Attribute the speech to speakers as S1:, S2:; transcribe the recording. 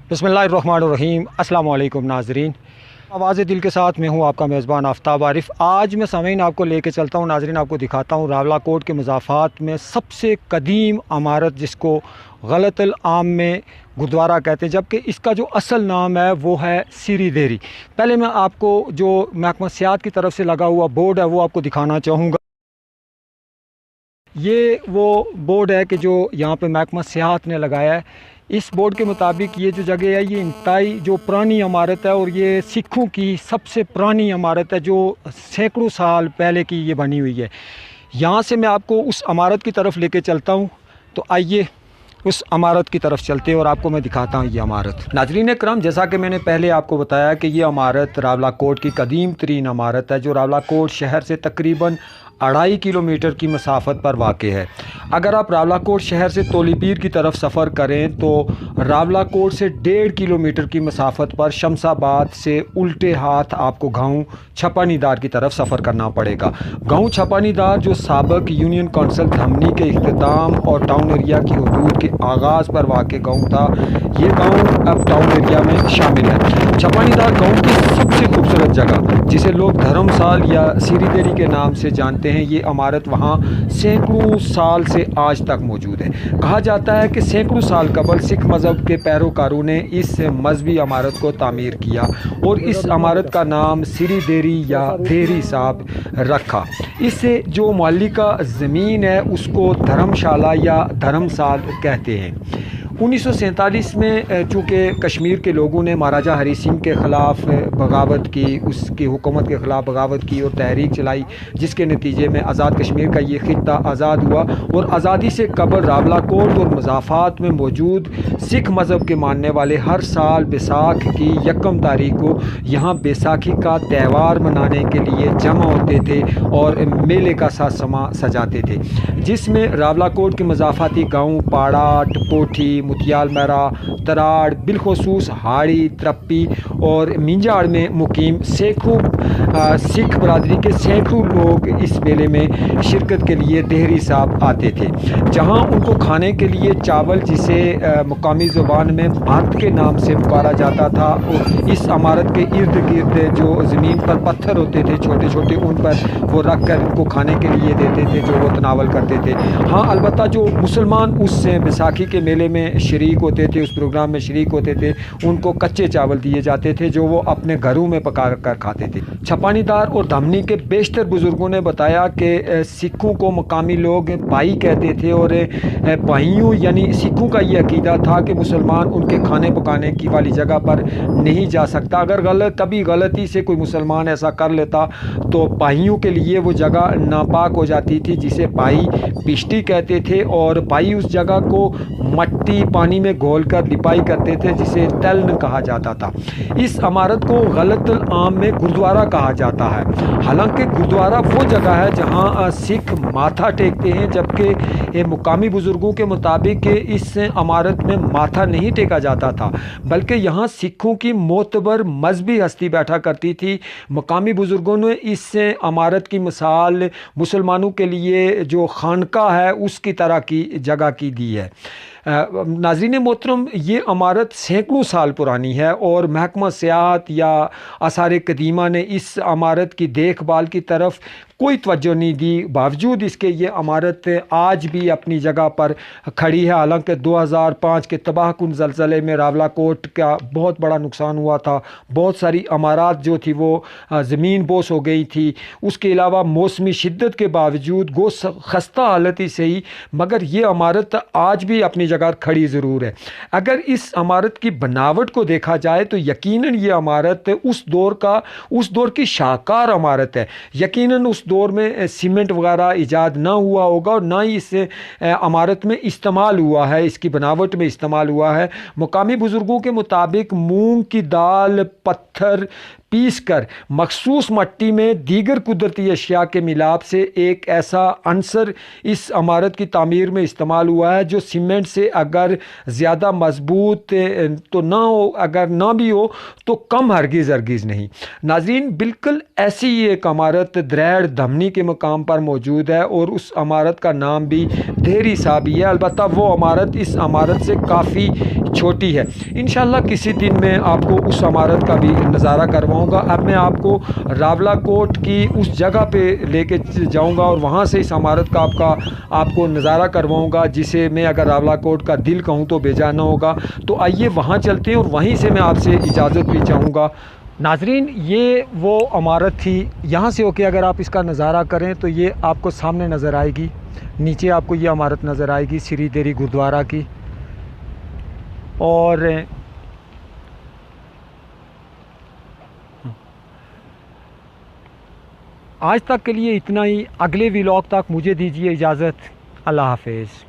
S1: बिस्मिल्लाहिर्रहमानिर्रहीम। अस्सलाम वालेकुम नाजरीन, आवाज़ दिल के साथ मैं हूँ आपका मेज़बान आफ्ताब आरिफ। आज मैं सामीन आपको लेके चलता हूँ नाजरीन, आपको दिखाता हूँ रावलाकोट के मुज़ाफ़ात में सबसे कदीम इमारत जिसको गलतल आम में गुरुद्वारा कहते हैं, जबकि इसका जो असल नाम है वो है सीरी देरी। पहले मैं आपको जो महकमा सियाहत की तरफ से लगा हुआ बोर्ड है वो आपको दिखाना चाहूँगा। ये वो बोर्ड है कि जो यहाँ पे महकमा सियाहत ने लगाया है। इस बोर्ड के मुताबिक ये जो जगह है ये इंतहाई जो पुरानी इमारत है और ये सिखों की सबसे पुरानी इमारत है जो सैकड़ों साल पहले की ये बनी हुई है। यहाँ से मैं आपको उस इमारत की तरफ लेके चलता हूँ, तो आइए उस इमारत की तरफ चलते हैं और आपको मैं दिखाता हूँ ये इमारत। नाज़रीन करम, जैसा कि मैंने पहले आपको बताया कि ये इमारत रावलाकोट की कदीम तरीन इमारत है जो रावलाकोट शहर से तकरीबन 2.5 किलोमीटर की मसाफत पर वाक़ है। अगर आप रावलाकोट शहर से तोलीपीर की तरफ सफ़र करें तो रावलाकोट से 1.5 किलोमीटर की मसाफत पर शमसाबाद से उल्टे हाथ आपको गाँव छपानीदार की तरफ सफ़र करना पड़ेगा। गाँव छपानीदार जो साबिक़ यूनियन कौंसिल धमनी के इख्तिताम और टाउन एरिया की हदूद के आगाज़ पर वाक़ गाँव था, ये गाँव अब टाउन एरिया में शामिल है। छपानीदार गाँव की सबसे खूबसूरत जगह जिसे लोग धर्मसाल या सीरी देरी के नाम से जानते हैं, ये इमारत वहाँ सैकड़ों साल से आज तक मौजूद है। कहा जाता है कि सैकड़ों साल कबल सिख मज़हब के पैरोकारों ने इस मजहबी इमारत को तामीर किया और इस इमारत का नाम सीरी देरी या देरी साहब रखा। इससे जो मालिका ज़मीन है उसको धर्मशाला या धर्मसाल कहते हैं। 1947 में चूँकि कश्मीर के लोगों ने महाराजा हरी सिंह के ख़िलाफ़ बगावत की, उसकी हुकूमत के ख़िलाफ़ बगावत की और तहरीक चलाई, जिसके नतीजे में आज़ाद कश्मीर का ये ख़ित्ता आज़ाद हुआ और आज़ादी से कबल रावलाकोट और मुज़ाफ़ात में मौजूद सिख मज़हब के मानने वाले हर साल बैसाख की 1 तारीख को यहाँ बैसाखी का त्यौहार मनाने के लिए जमा होते थे और मेले का सा समा सजाते थे, जिसमें रावलाकोट के मुज़ाफ़ाती गाँव पाड़ा, टपोठी, मुतियाल मेरा, तराड़, बिलखसूस हाड़ी, त्रप्पी और मिंजाड़ में मुकीम सैकड़ों सिख बरादरी के सैकड़ों लोग इस मेले में शिरकत के लिए देहरी साहब आते थे, जहां उनको खाने के लिए चावल, जिसे मुकामी ज़ुबान में भात के नाम से पुकारा जाता था, और इस इमारत के इर्द गिर्द जो ज़मीन पर पत्थर होते थे छोटे छोटे, उन पर वो रख कर उनको खाने के लिए देते थे जो वो तनावल करते थे। हाँ, अलबत्ता जो मुसलमान उस बैसाखी के मेले में शरीक होते थे, उस प्रोग्राम में शरीक होते थे, उनको कच्चे चावल दिए जाते थे जो वो अपने घरों में पका कर खाते थे। छपानीदार और धमनी के बेशतर बुज़ुर्गों ने बताया कि सिखों को मकामी लोग भाई कहते थे और भाइयों यानी सिखों का ये अकीदा था कि मुसलमान उनके खाने पकाने की वाली जगह पर नहीं जा सकता। अगर कभी गलती से कोई मुसलमान ऐसा कर लेता तो भाइयों के लिए वो जगह नापाक हो जाती थी, जिसे भाई पिश्ती कहते थे, और भाई उस जगह को मट्टी पानी में घोलकर लिपाई करते थे जिसे तलन कहा जाता था। इस इमारत को गलतल आम में गुरुद्वारा कहा जाता है। हालांकि गुरुद्वारा वो जगह है जहां सिख माथा टेकते हैं, जबकि मुकामी बुजुर्गों के मुताबिक इस इमारत में माथा नहीं टेका जाता था, बल्कि यहाँ सिखों की मोतबर मजहबी हस्ती बैठा करती थी। मुकामी बुजुर्गों ने इस इमारत की मिसाल मुसलमानों के लिए जो खानका है उसकी तरह की जगह की दी है। नाज़रीन मोहतरम, ये इमारत सैकड़ों साल पुरानी है और महकमा सियाहत या आसार कदीमा ने इस इमारत की देखभाल की तरफ कोई तवज्जो नहीं दी। बावजूद इसके ये इमारत आज भी अपनी जगह पर खड़ी है। हालांकि 2005 के तबाहकुन ज़लज़ले में रावलाकोट का बहुत बड़ा नुकसान हुआ था, बहुत सारी इमारत जो थी वो ज़मीन बोस हो गई थी। उसके अलावा मौसमी शिद्दत के बावजूद गो खस्ता हालत ही सही, मगर ये इमारत आज भी अपनी जगह खड़ी ज़रूर है। अगर इस इमारत की बनावट को देखा जाए तो यकीनन ये इमारत उस दौर की शाहकार इमारत है। यकीनन उस दौर में सीमेंट वगैरह इजाद ना हुआ होगा और ना ही इस इमारत में इस्तेमाल हुआ है, इसकी बनावट में इस्तेमाल हुआ है। मुकामी बुज़ुर्गों के मुताबिक मूंग की दाल, पत्थर, پیس کر مخصوص مٹی میں دیگر قدرتی اشیاء کے ملاپ سے ایک ایسا عنصر اس عمارت کی تعمیر میں استعمال ہوا ہے جو سیمنٹ سے اگر زیادہ مضبوط تو نہ ہو، اگر نہ بھی ہو تو کم ہرگز نہیں۔ ناظرین، بالکل ایسی ہی ایک عمارت دریڑ دھمنی کے مقام پر موجود ہے اور اس عمارت کا نام بھی دھیری صاحب ہی ہے، البتہ وہ عمارت اس عمارت سے کافی چھوٹی ہے۔ انشاءاللہ کسی دن میں آپ کو اس عمارت کا بھی نظارہ کرواؤں گا۔ اب میں آپ کو راولا کوٹ کی اس جگہ پہ لے کے جاؤں گا اور وہاں سے اس عمارت کا آپ کو نظارہ کرواؤں گا، جسے میں اگر راولا کوٹ کا دل کہوں تو بے جانا ہوگا۔ تو آئیے وہاں چلتے ہیں اور وہیں سے میں آپ سے اجازت بھی چاہوں گا۔ ناظرین، یہ وہ عمارت تھی، یہاں سے ہو کے اگر آپ اس کا نظارہ کریں تو یہ آپ کو سامنے نظر آئے گی، نیچے آپ کو یہ عمارت نظر آئے گی سری دیری گردوارہ کی۔ اور آج تک کے لیے اتنا ہی، اگلے ویلاگ تک مجھے دیجیے اجازت۔ اللہ حافظ۔